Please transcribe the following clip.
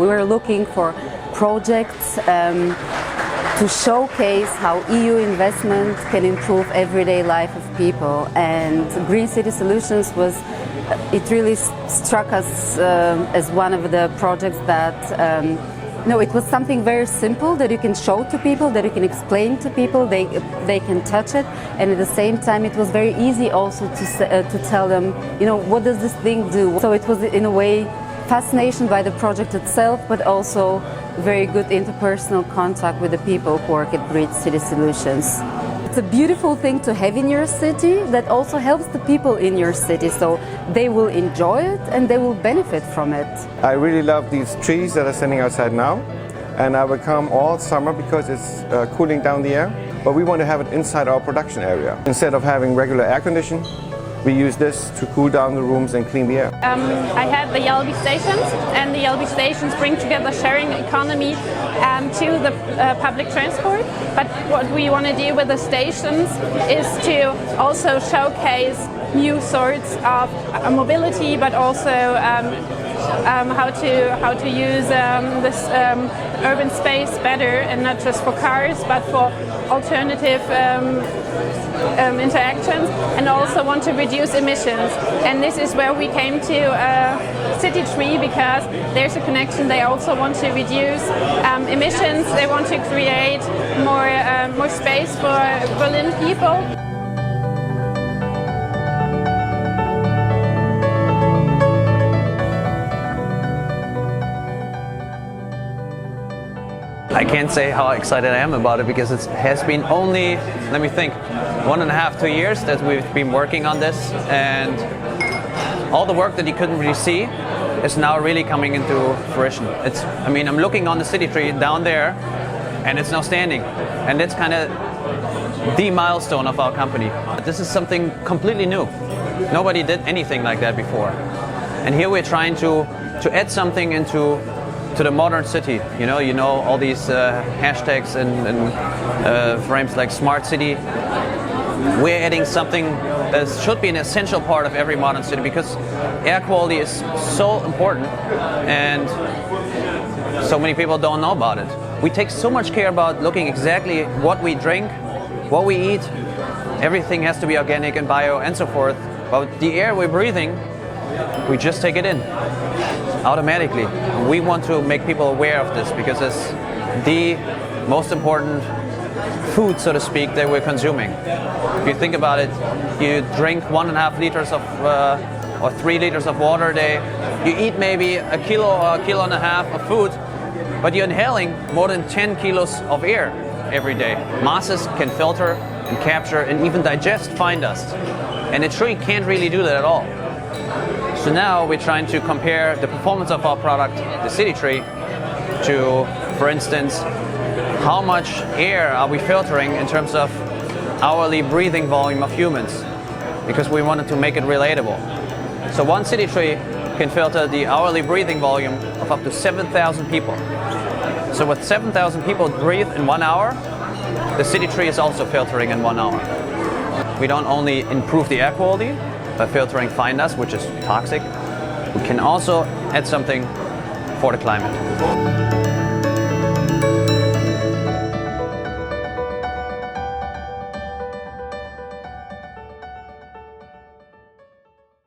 We were looking for projects to showcase how EU investment can improve everyday life of people, and Green City Solutions it really struck us as one of the projects that it was something very simple that you can show to people, that you can explain to people, they can touch it, and at the same time it was very easy also to tell them, what does this thing do? So it was in a way fascination by the project itself, but also very good interpersonal contact with the people who work at Green City Solutions. It's a beautiful thing to have in your city that also helps the people in your city, so they will enjoy it and they will benefit from it. I really love these trees that are standing outside now, and I will come all summer because it's cooling down the air, but we want to have it inside our production area. Instead of having regular air conditioning, we use this to cool down the rooms and clean the air. I had the Yelby stations, and the Yelby stations bring together sharing economy to the public transport. But what we want to do with the stations is to also showcase new sorts of mobility, but also how to use this urban space better, and not just for cars, but for alternative interactions, and also want to reduce emissions. And this is where we came to City Tree, because there's a connection. They also want to reduce emissions. They want to create more space for Berlin people. I can't say how excited I am about it, because it has been only, let me think, 1.5 to 2 years that we've been working on this, and all the work that you couldn't really see is now really coming into fruition. I'm looking on the City Tree down there, and it's now standing, and it's kind of the milestone of our company. This is something completely new. Nobody did anything like that before, and here we're trying to add something into the modern city. You know all these hashtags and frames like smart city. We're adding something that should be an essential part of every modern city, because air quality is so important and so many people don't know about it. We take so much care about looking exactly what we drink, what we eat. Everything has to be organic and bio and so forth. But the air we're breathing, we just take it in automatically. We want to make people aware of this, because it's the most important food, so to speak, that we're consuming. If you think about it, you drink 1.5 liters or 3 liters of water a day. You eat maybe a kilo or 1.5 kilos of food, but you're inhaling more than 10 kilos of air every day. Masses can filter and capture and even digest fine dust, and a tree can't really do that at all. So now we're trying to compare the performance of our product, the City Tree, to, for instance, how much air are we filtering in terms of hourly breathing volume of humans, because we wanted to make it relatable. So one City Tree can filter the hourly breathing volume of up to 7,000 people. So with 7,000 people breathe in 1 hour, the City Tree is also filtering in 1 hour. We don't only improve the air quality by filtering fine dust, which is toxic, we can also add something for the climate.